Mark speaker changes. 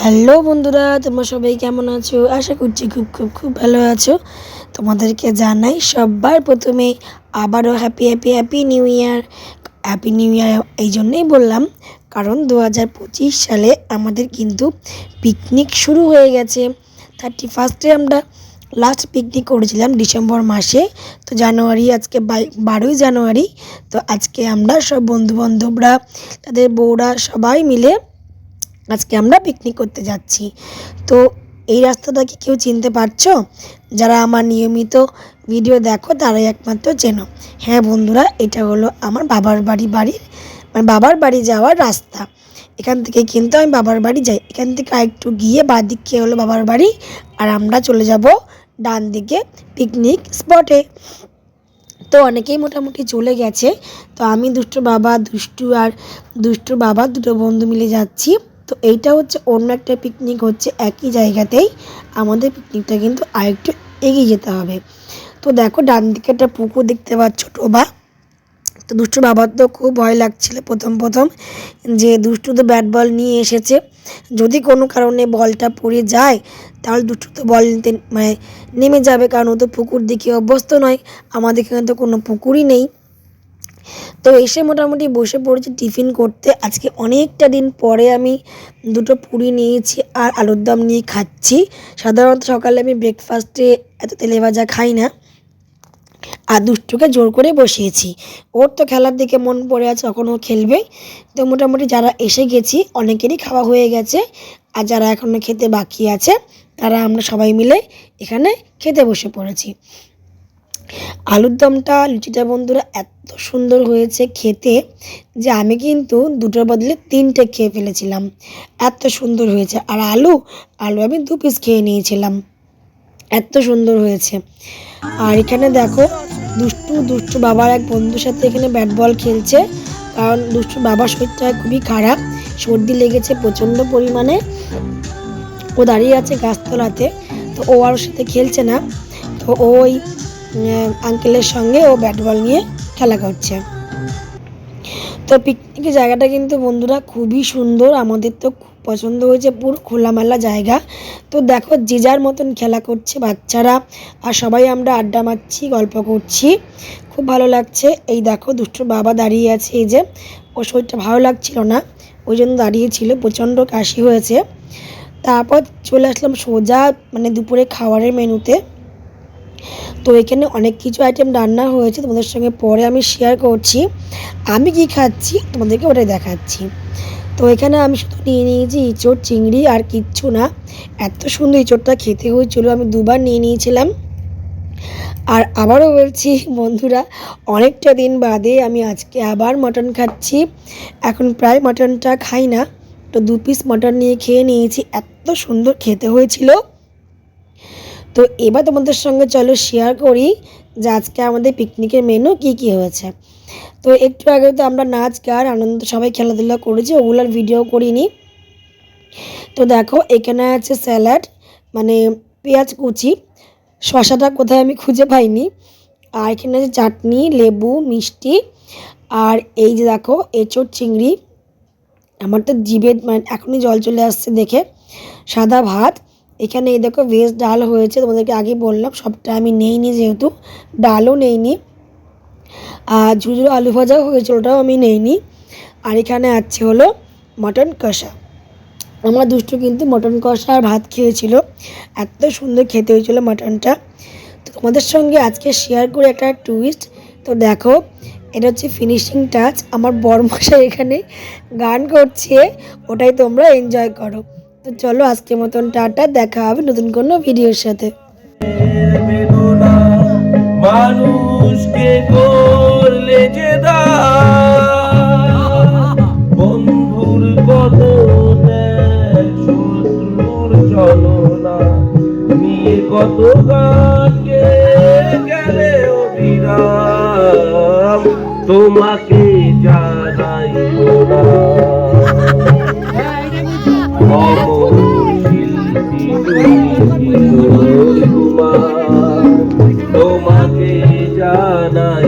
Speaker 1: Hello বন্ধুরা, তোমরা সবাই কেমন আছো? আশা করছি খুব খুব খুব ভালো আছো। তোমাদেরকে জানাই সবার প্রথমে আবারও happy happy happy new year. Happy new year এই জন্যই বললাম, কারণ 2025 সালে আমাদের কিন্তু পিকনিক শুরু হয়ে গেছে। 31 আমরা লাস্ট পিকনিক করেছিলাম ডিসেম্বর মাসে। তো জানুয়ারি আজকে 12ই জানুয়ারি। তো আজকে আমরা সব বন্ধুবান্ধবরা, তাদের বউরা সবাই মিলে আজকে আমরা পিকনিক করতে যাচ্ছি। তো এই রাস্তাটা কি কেউ চিনতে পারছো? যারা আমার নিয়মিত ভিডিও দেখো তারাই একমাত্র চেনো। হ্যাঁ বন্ধুরা, এটা হলো আমার বাবার বাবার বাড়ি যাওয়ার রাস্তা। এখান থেকে কিন্তু আমি বাবার বাড়ি যাই। এখান থেকে আরেকটু গিয়ে বাঁদিকে হলো বাবার বাড়ি, আর আমরা চলে যাব ডান দিকে পিকনিক স্পটে। তো অনেকেই মোটামুটি চলে গেছে। তো আমি দুষ্টুর বাবা দুটো বন্ধু মিলে যাচ্ছি। তো এইটা হচ্ছে অন্য একটা পিকনিক, হচ্ছে একই জায়গাতেই। আমাদের পিকনিকটা কিন্তু আরেকটু এগিয়ে যেতে হবে। তো দেখো ডান দিকে একটা পুকুর দেখতে পাচ্ছ, টোবা। তো দুষ্টুর বাবার তো খুব ভয় লাগছিল প্রথম যে দুষ্টু তো ব্যাট বল নিয়ে এসেছে, যদি কোনো কারণে বলটা পড়ে যায় তাহলে দুষ্টু তো বল নিতে নেমে যাবে, কারণ ও তো পুকুর দিকে অভ্যস্ত নয়। আমাদের এখানে তো কোনো পুকুরই নেই। তো এসে মোটামুটি বসে পড়েছি টিফিন করতে। আজকে অনেকটা দিন পরে আমি দুটো পুরি নিয়েছি আর আলুর দম নিয়ে খাচ্ছি। সাধারণত সকালে আমি ব্রেকফাস্টে এত তেলে ভাজা খাই না। আর দুষ্টুকে জোর করে বসিয়েছি, ওর তো খেলার দিকে মন পড়ে আছে, কখন ও খেলবে। তো মোটামুটি যারা এসে গেছি অনেকেরই খাওয়া হয়ে গেছে, আর যারা এখনও খেতে বাকি আছে তারা আমরা সবাই মিলে এখানে খেতে বসে পড়েছি। আলুর দমটা লুচিটা বন্ধুরা এত সুন্দর হয়েছে খেতে, যে আমি কিন্তু দুটোর বদলে 3টে খেয়ে ফেলেছিলাম, এত সুন্দর হয়েছে। আর আলু আমি 2 পিস খেয়ে নিয়েছিলাম, এত সুন্দর হয়েছে। আর এখানে দেখো দুষ্টু বাবার এক বন্ধুর সাথে এখানে ব্যাট বল খেলছে, কারণ দুষ্টুর বাবার শরীরটা খুবই খারাপ, সর্দি লেগেছে প্রচণ্ড পরিমাণে। ও দাঁড়িয়ে আছে গাছতলাতে, তো ও আর ওর সাথে খেলছে না। তো ওই আঙ্কেলের সঙ্গে ও ব্যাট বল নিয়ে খেলা করছে। তো পিকনিকের জায়গাটা কিন্তু বন্ধুরা খুবই সুন্দর, আমাদের তো খুব পছন্দ হয়েছে, পুরো খোলামেলা জায়গা। তো দেখো যে যার মতন খেলা করছে বাচ্চারা, আর সবাই আমরা আড্ডা মারছি, গল্প করছি, খুব ভালো লাগছে। এই দেখো দুষ্টুর বাবা দাঁড়িয়ে আছে, এই যে ওর শরীরটা ভালো লাগছিল না ওই জন্য দাঁড়িয়েছিল, প্রচণ্ড কাশি হয়েছে। তারপর চলে আসলাম সোজা দুপুরে খাবারের মেনুতে। তো এখানে অনেক কিছু আইটেম রান্না হয়েছে, তোমাদের সঙ্গে পরে আমি শেয়ার করছি। আমি কি খাচ্ছি তোমাদেরকে ওটাই দেখাচ্ছি। তো এখানে আমি শুধু নিয়ে নিয়েছি ইঁচড়, চিংড়ি, আর কিচ্ছু না। এত সুন্দর ইঁচড়টা খেতে হয়েছিল, আমি 2বার নিয়ে নিয়েছিলাম। আর আবারও বলছি বন্ধুরা, অনেকটা দিন বাদে আমি আজকে আবার মটন খাচ্ছি। এখন প্রায় মটনটা খাই না, তো 2 পিস মটন নিয়ে খেয়ে নিয়েছি, এত সুন্দর খেতে হয়েছিল। তো এবার তোমাদের সঙ্গে চলো শেয়ার করি যে আজকে আমাদের পিকনিকের মেনু কি কি হয়েছে। তো একটু আগে তো আমরা নাচ গান আনন্দ সবাই খেলাধুলা করেছি, ওগুলোর ভিডিও করিনি। তো দেখো এখানে আছে স্যালাড, পেঁয়াজ কুচি, শসাটা কোথায় আমি খুঁজে পাইনি। আর এখানে আছে চাটনি, লেবু, মিষ্টি, আর এই যে দেখো এঁচড়, চিংড়ি। আমার তো জিভে এখনই জল চলে আসছে দেখে। সাদা ভাত, এখানে এই দেখো ভেজ ডাল হয়েছে, তোমাদেরকে আগে বললাম সবটা আমি নেইনি, যেহেতু ডালও নেইনি। আর ঝুঝুরো আলু ভাজাও হয়েছে, ওটাও আমি নেইনি। আর এখানে আছে হলো মটন কষা। আমার দুষ্টু কিন্তু মটন কষা আর ভাত খেয়েছিল, এত সুন্দর খেতে হয়েছিল মটনটা। তো তোমাদের সঙ্গে আজকে শেয়ার করে একটা টুইস্ট। তো দেখো এটা হচ্ছে ফিনিশিং টাচ, আমার বরমশাই এখানে গান করছে, ওটাই তোমরা এনজয় করো। তো চলো আজকের মতন টাটা, দেখা হবে নতুন কোনো ভিডিওর সাথে। মানুষকে করলে যে বন্ধুর কত শত্রুর চলনা নিয়ে কত গানকে গেলে অবিরাম, তোমাকে জানাই তোমাকে জানাই।